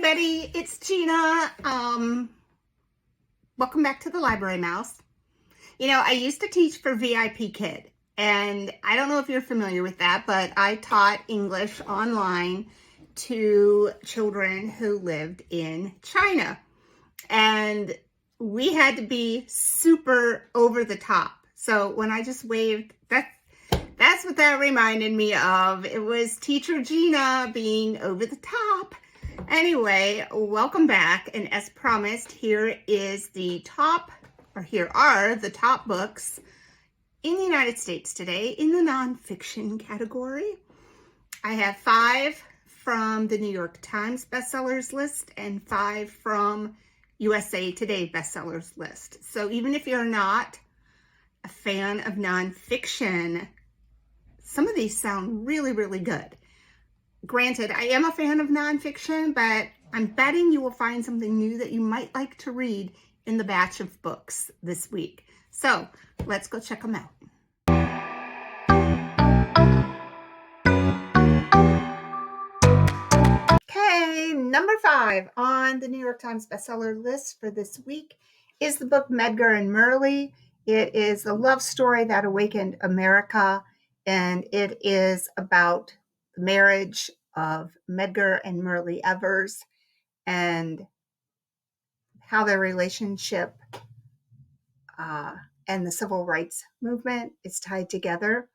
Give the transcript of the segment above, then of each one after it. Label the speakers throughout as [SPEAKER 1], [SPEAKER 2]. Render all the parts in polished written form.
[SPEAKER 1] everybody, it's Gina. Welcome back to the Library Mouse. You know, I used to teach for VIP Kid, and I don't know if you're familiar with that, but I taught English online to children who lived in China. And we had to be super over the top. So when I just waved, that's what that reminded me of. It was Teacher Gina being over the top. Anyway, welcome back. And as promised, here are the top books in the United States today in the nonfiction category. I have 5 from the New York Times bestsellers list and 5 from USA Today bestsellers list. So even if you're not a fan of nonfiction, some of these sound really, really good. Granted, I am a fan of nonfiction, but I'm betting you will find something new that you might like to read in the batch of books this week. So let's go check them out. Okay, number 5 on the New York Times bestseller list for this week is the book Medgar and Merle. It is a love story that awakened America, and it is about the marriage of Medgar and Merle Evers and how their relationship and the civil rights movement is tied together.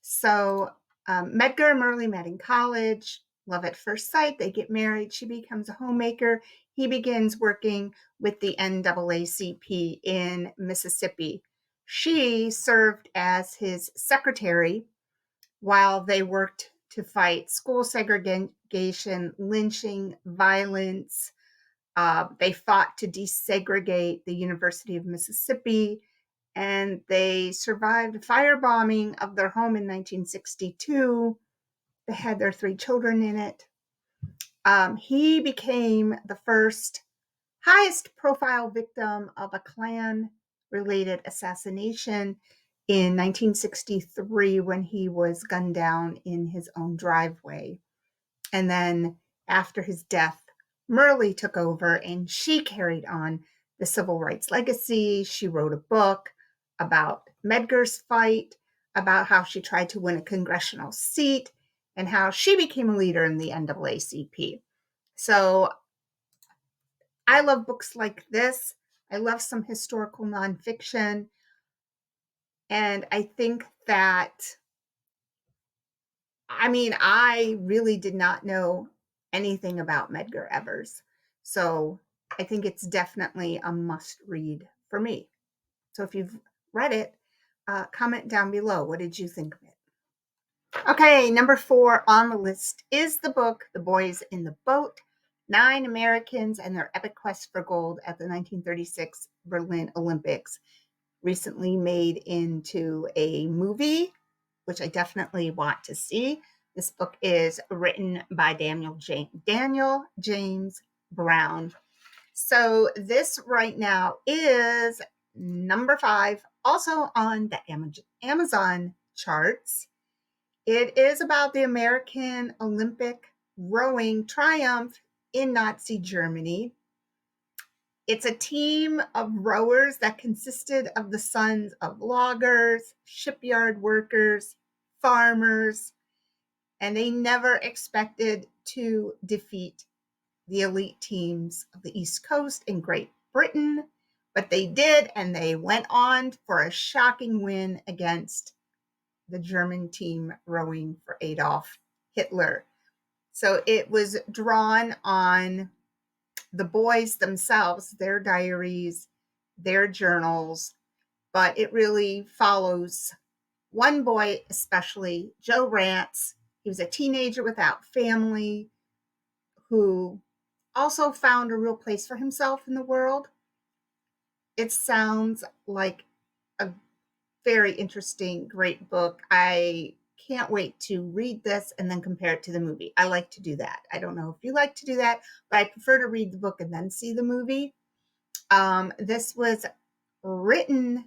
[SPEAKER 1] So Medgar and Merle met in college, love at first sight. They get married. She becomes a homemaker. He begins working with the NAACP in Mississippi. She served as his secretary while they worked to fight school segregation, lynching, violence. They fought to desegregate the University of Mississippi, and they survived a firebombing of their home in 1962. They had their 3 children in it. He became the first highest profile victim of a Klan-related assassination in 1963 when he was gunned down in his own driveway. And then after his death, Merle took over and she carried on the civil rights legacy. She wrote a book about Medgar's fight, about how she tried to win a congressional seat, and how she became a leader in the NAACP. So I love books like this. I love some historical nonfiction. And I think that, I really did not know anything about Medgar Evers. So I think it's definitely a must read for me. So if you've read it, comment down below. What did you think of it? Okay, number 4 on the list is the book, The Boys in the Boat, 9 Americans and Their Epic Quest for Gold at the 1936 Berlin Olympics, recently made into a movie, which I definitely want to see. This book is written by Daniel James Brown. So this right now is number 5, also on the Amazon charts. It is about the American Olympic rowing triumph in Nazi Germany. It's a team of rowers that consisted of the sons of loggers, shipyard workers, farmers, and they never expected to defeat the elite teams of the East Coast in Great Britain, but they did, and they went on for a shocking win against the German team rowing for Adolf Hitler. So it was drawn on the boys themselves, their diaries, their journals, but it really follows one boy especially, Joe Rance. He was a teenager without family who also found a real place for himself in the world. It sounds like a very interesting, great book. I can't wait to read this and then compare it to the movie. I like to do that. I don't know if you like to do that, but I prefer to read the book and then see the movie. This was written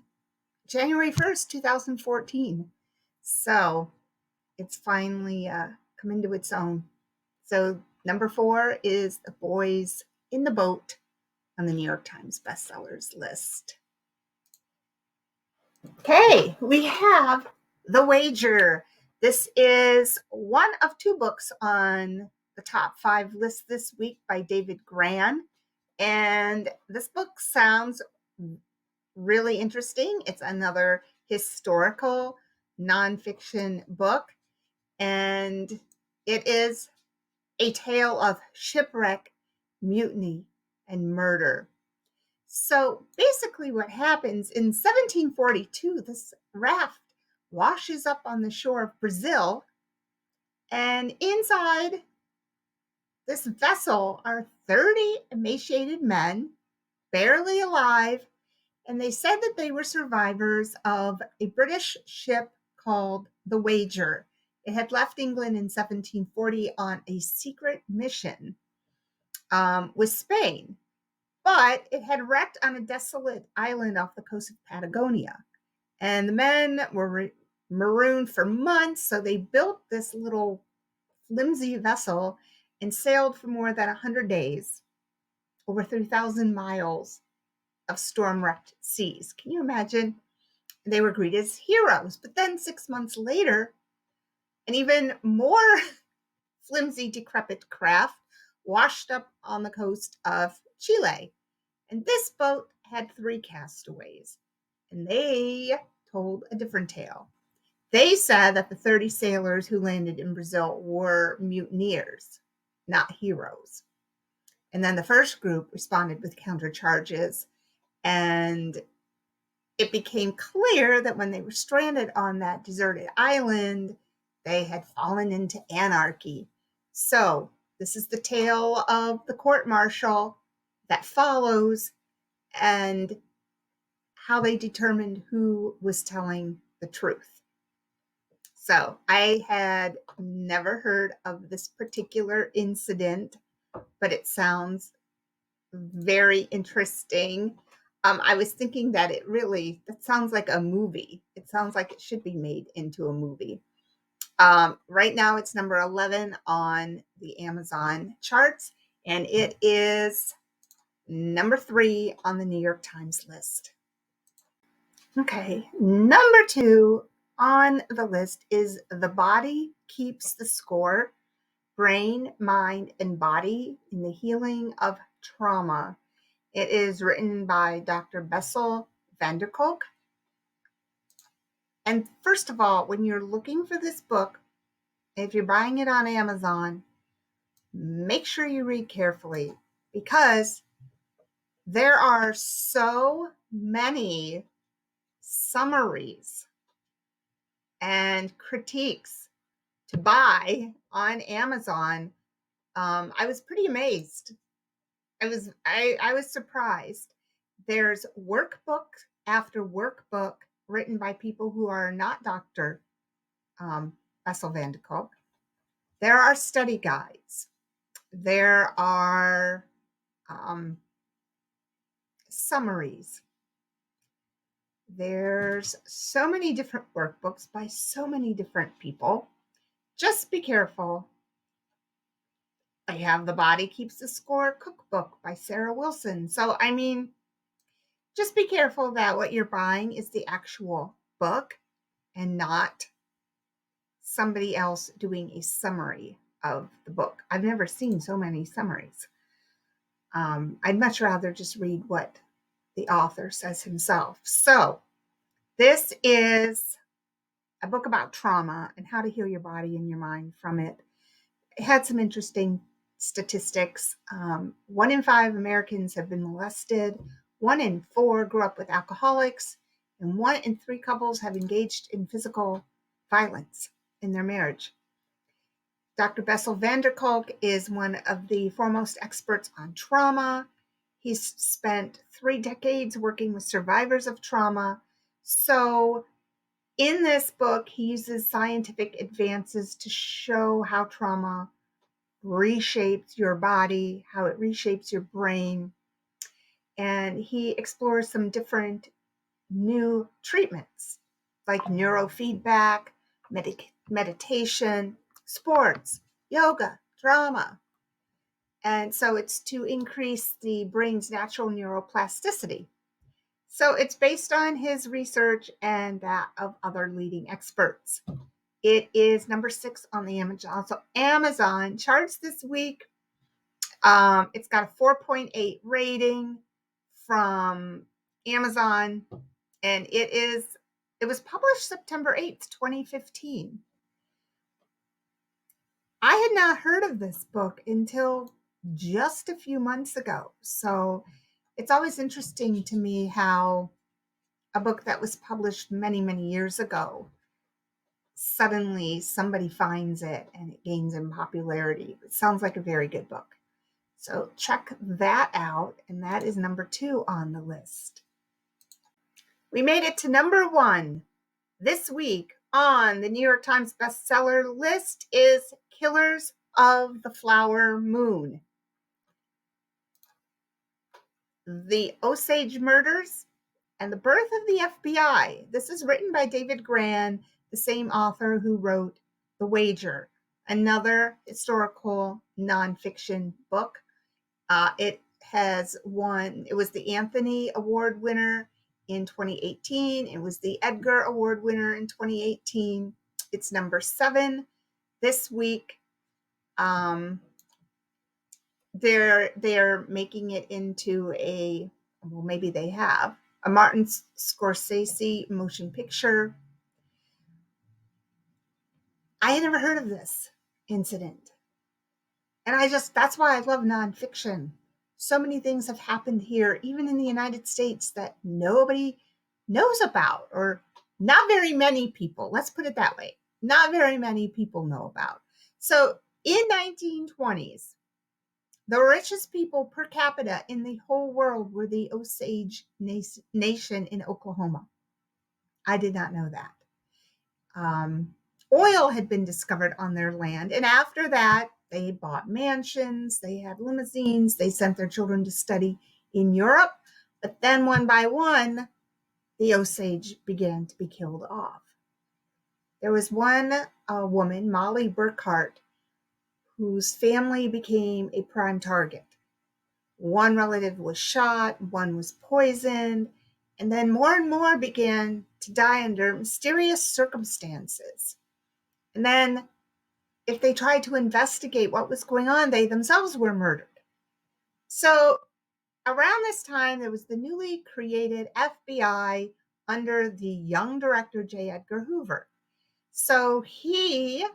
[SPEAKER 1] January 1st, 2014. So it's finally come into its own. So Number 4 is The Boys in the Boat on the New York Times bestsellers list. Okay, we have The Wager. This is one of 2 books on the top 5 list this week by David Grann. And this book sounds really interesting. It's another historical nonfiction book, and it is a tale of shipwreck, mutiny, and murder. So basically, what happens in 1742, this raft washes up on the shore of Brazil, and inside this vessel are 30 emaciated men, barely alive, and they said that they were survivors of a British ship called the Wager. It had left England in 1740 on a secret mission with Spain, but it had wrecked on a desolate island off the coast of Patagonia. And the men were marooned for months, so they built this little flimsy vessel and sailed for more than 100 days, over 3,000 miles of storm-wrecked seas. Can you imagine? They were greeted as heroes. But then 6 months later, an even more flimsy, decrepit craft washed up on the coast of Chile. And this boat had 3 castaways, and they told a different tale. They said that the 30 sailors who landed in Brazil were mutineers, not heroes. And then the first group responded with countercharges, and it became clear that when they were stranded on that deserted island, they had fallen into anarchy. So this is the tale of the court martial that follows and how they determined who was telling the truth. So I had never heard of this particular incident, but it sounds very interesting. I was thinking that that sounds like a movie. It sounds like it should be made into a movie. Right now it's number 11 on the Amazon charts, and it is number 3 on the New York Times list. Okay, number 2 on the list is The Body Keeps the Score: Brain, Mind, and Body in the Healing of Trauma. It is written by Dr. Bessel van der Kolk. And first of all, when you're looking for this book, if you're buying it on Amazon, make sure you read carefully, because there are so many summaries and critiques to buy on Amazon. I was pretty amazed. I was surprised. There's workbook after workbook written by people who are not Dr. Bessel van der Kolk. There are study guides. There are summaries. There's so many different workbooks by so many different people. Just be careful. I have The Body Keeps the Score cookbook by Sarah Wilson. So, I mean, just be careful that what you're buying is the actual book and not somebody else doing a summary of the book. I've never seen so many summaries. I'd much rather just read what the author says himself. So this is a book about trauma and how to heal your body and your mind from it. It had some interesting statistics. 1 in 5 Americans have been molested. 1 in 4 grew up with alcoholics, and 1 in 3 couples have engaged in physical violence in their marriage. Dr. Bessel van der Kolk is one of the foremost experts on trauma. He's spent 3 decades working with survivors of trauma. So in this book, he uses scientific advances to show how trauma reshapes your body, how it reshapes your brain. And he explores some different new treatments like neurofeedback, meditation, sports, yoga, drama. And so it's to increase the brain's natural neuroplasticity. So it's based on his research and that of other leading experts. It is number 6 on the Amazon. So Amazon charts this week. It's got a 4.8 rating from Amazon, and it was published September 8th, 2015. I had not heard of this book until just a few months ago. So it's always interesting to me how a book that was published many, many years ago, suddenly somebody finds it and it gains in popularity. It sounds like a very good book. So check that out. And that is number 2 on the list. We made it to number 1 this week on the New York Times bestseller list is Killers of the Flower Moon. The Osage Murders and the Birth of the FBI. This is written by David Grann, the same author who wrote The Wager, another historical nonfiction book. It was the Anthony Award winner in 2018. It was the Edgar Award winner in 2018. It's number 7 this week. They're making it into maybe they have a Martin Scorsese motion picture. I had never heard of this incident. And that's why I love nonfiction. So many things have happened here, even in the United States, that nobody knows about, or not very many people. Let's put it that way. Not very many people know about. So in 1920s, the richest people per capita in the whole world were the Osage Nation in Oklahoma. I did not know that. Oil had been discovered on their land, and after that, they bought mansions, they had limousines, they sent their children to study in Europe, but then one by one, the Osage began to be killed off. There was one woman, Molly Burkhart, whose family became a prime target. One relative was shot, one was poisoned, and then more and more began to die under mysterious circumstances. And then if they tried to investigate what was going on, they themselves were murdered. So around this time, there was the newly created FBI under the young director, J. Edgar Hoover. So he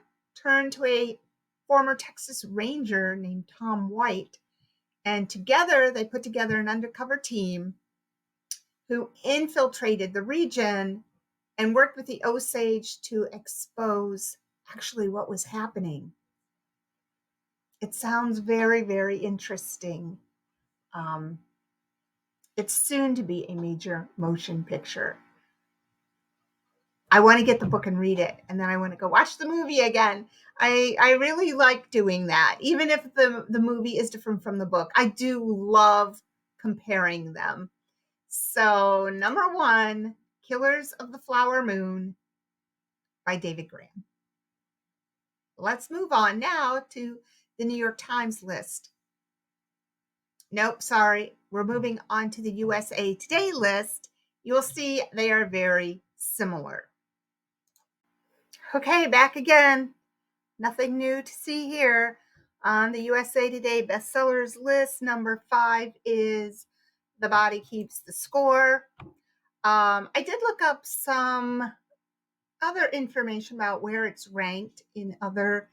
[SPEAKER 1] turned to a former Texas Ranger named Tom White, and together they put together an undercover team who infiltrated the region and worked with the Osage to expose actually what was happening. It sounds very, very interesting. It's soon to be a major motion picture. I want to get the book and read it, and then I want to go watch the movie again. I really like doing that, even if the movie is different from the book. I do love comparing them. So number 1, Killers of the Flower Moon by David Grann. Let's move on now to the New York Times list. Nope, sorry. We're moving on to the USA Today list. You'll see they are very similar. Okay, back again. Nothing new to see here. On the USA Today bestsellers list, number 5 is The Body Keeps the Score. I did look up some other information about where it's ranked in other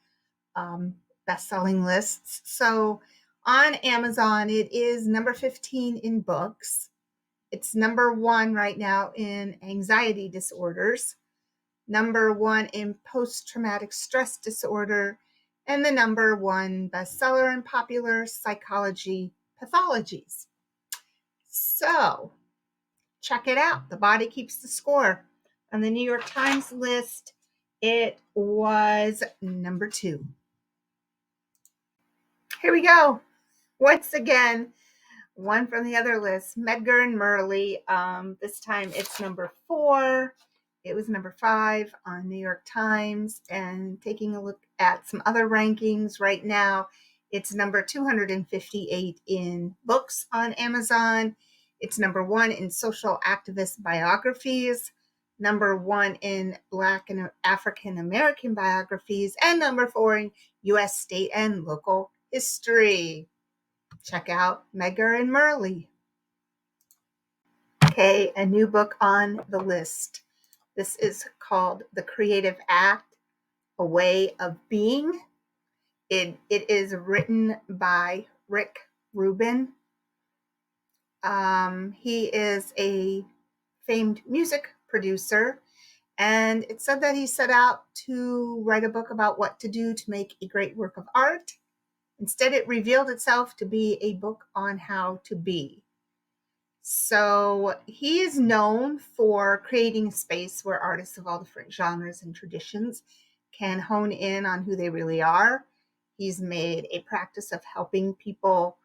[SPEAKER 1] best-selling lists. So on Amazon, it is number 15 in books. It's number 1 right now in anxiety disorders, number 1 in post-traumatic stress disorder, and the number 1 bestseller in popular psychology pathologies. So check it out. The Body Keeps the Score. On the New York Times list, it was number 2. Here we go. Once again, one from the other list, Medgar and Merle. This time it's number 4. It was number 5 on New York Times. And taking a look at some other rankings right now, It's number 258 in books on Amazon. It's number 1 in social activist biographies, number 1 in Black and African American biographies, and number 4 in U.S. state and local history. Check out Medgar and Murley. Okay, a new book on the list. This is called The Creative Act, A Way of Being. It is written by Rick Rubin. He is a famed music producer, and it said that he set out to write a book about what to do to make a great work of art. Instead, it revealed itself to be a book on how to be. So he is known for creating a space where artists of all different genres and traditions can hone in on who they really are. He's made a practice of helping people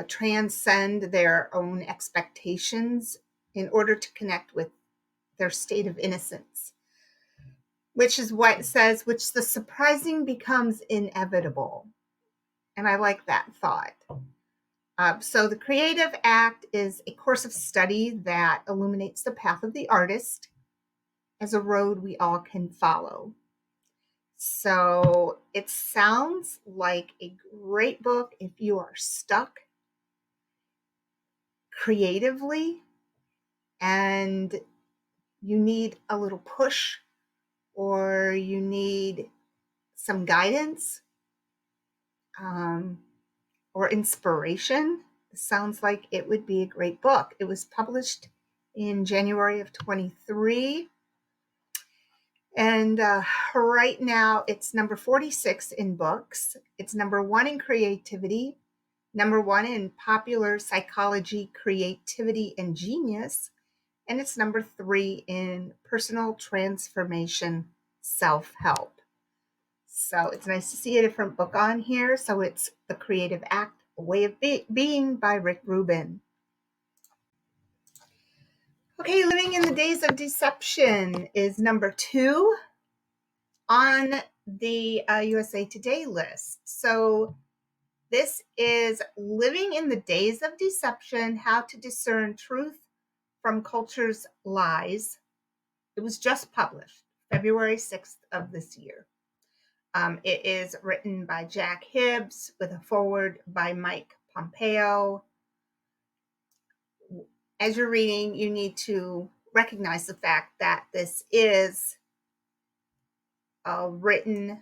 [SPEAKER 1] transcend their own expectations in order to connect with their state of innocence, which is what it says, which the surprising becomes inevitable. And I like that thought. So the Creative Act is a course of study that illuminates the path of the artist as a road we all can follow. So it sounds like a great book if you are stuck creatively and you need a little push or you need some guidance or inspiration. It sounds like it would be a great book. It was published in January of 23. And right now it's number 46 in books. It's number 1 in creativity, number 1 in popular psychology, creativity, and genius. And it's number 3 in personal transformation, self-help. So it's nice to see a different book on here. So it's The Creative Act, A Way of Being by Rick Rubin. Okay, Living in the Days of Deception is number 2 on the USA Today list. So this is Living in the Days of Deception, How to Discern Truth from Culture's Lies. It was just published February 6th of this year. It is written by Jack Hibbs with a foreword by Mike Pompeo. As you're reading, you need to recognize the fact that this is written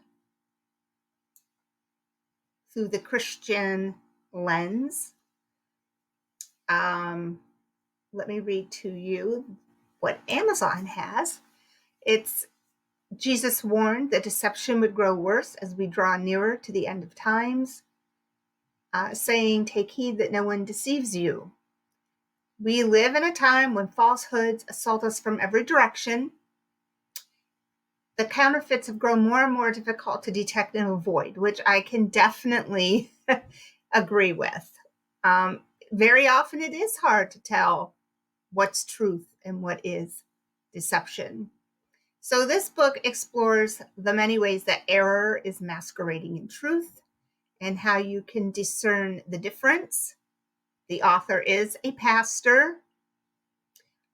[SPEAKER 1] through the Christian lens. Let me read to you what Amazon has. It's Jesus warned that deception would grow worse as we draw nearer to the end of times, saying, "Take heed that no one deceives you." We live in a time when falsehoods assault us from every direction. The counterfeits have grown more and more difficult to detect and avoid, which I can definitely agree with. Very often it is hard to tell what's truth and what is deception. So this book explores the many ways that error is masquerading in truth and how you can discern the difference. The author is a pastor.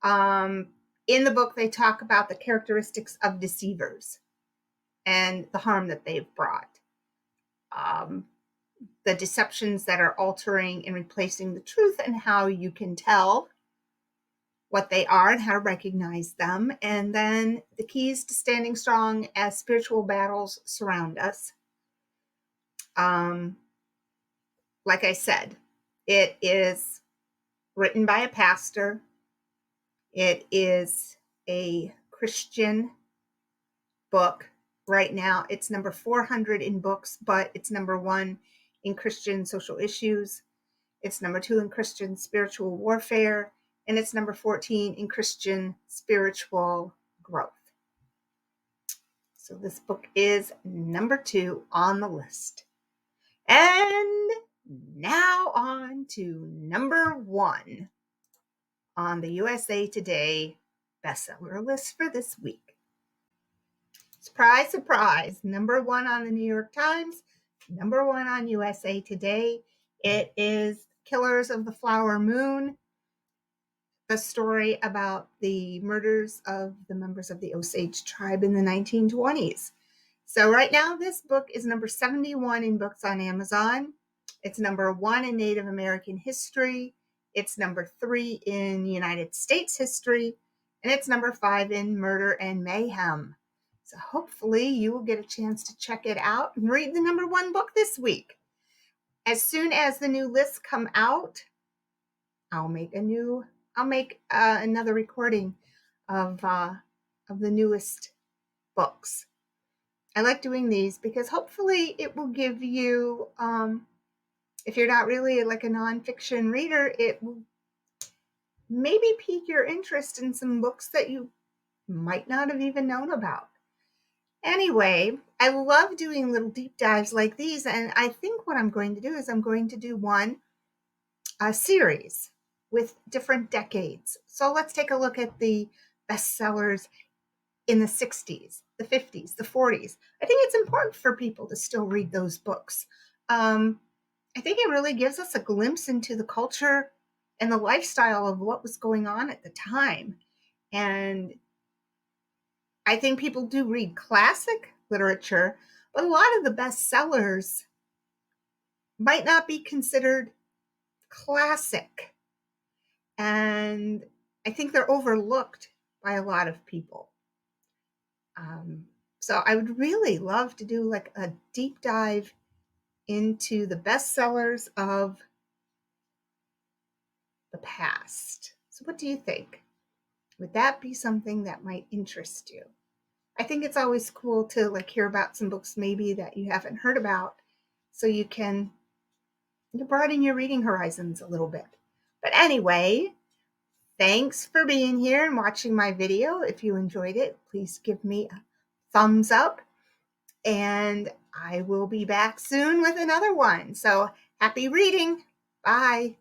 [SPEAKER 1] In the book, they talk about the characteristics of deceivers and the harm that they've brought. The deceptions that are altering and replacing the truth and how you can tell what they are and how to recognize them. And then the keys to standing strong as spiritual battles surround us. Like I said, it is written by a pastor. It is a Christian book. Right now, it's number 400 in books, but it's number 1 in Christian social issues. It's number 2 in Christian spiritual warfare. And it's number 14 in Christian spiritual growth. So this book is number 2 on the list. And now on to number 1 on the USA Today bestseller list for this week. Surprise, surprise, number 1 on the New York Times #1 on USA Today. It is Killers of the Flower Moon, the story about the murders of the members of the Osage tribe in the 1920s. So right now, this book is number 71 in books on Amazon. It's #1 in Native American history. It's #3 in United States history. And it's #5 in murder and mayhem. So hopefully you will get a chance to check it out and read the #1 book this week. As soon as the new lists come out, I'll make another recording of the newest books. I like doing these because hopefully it will give you, if you're not really like a nonfiction reader, it will maybe pique your interest in some books that you might not have even known about. Anyway, I love doing little deep dives like these, and I think what I'm going to do is I'm going to do a series with different decades. So let's take a look at the bestsellers in the 60s, the 50s, the 40s. I think it's important for people to still read those books. I think it really gives us a glimpse into the culture and the lifestyle of what was going on at the time. And I think people do read classic literature, but a lot of the bestsellers might not be considered classic. And I think they're overlooked by a lot of people. So I would really love to do like a deep dive into the bestsellers of the past. So what do you think? Would that be something that might interest you? I think it's always cool to like hear about some books maybe that you haven't heard about, so you can broaden your reading horizons a little bit. But anyway, thanks for being here and watching my video. If you enjoyed it, please give me a thumbs up, and I will be back soon with another one. So happy reading. Bye.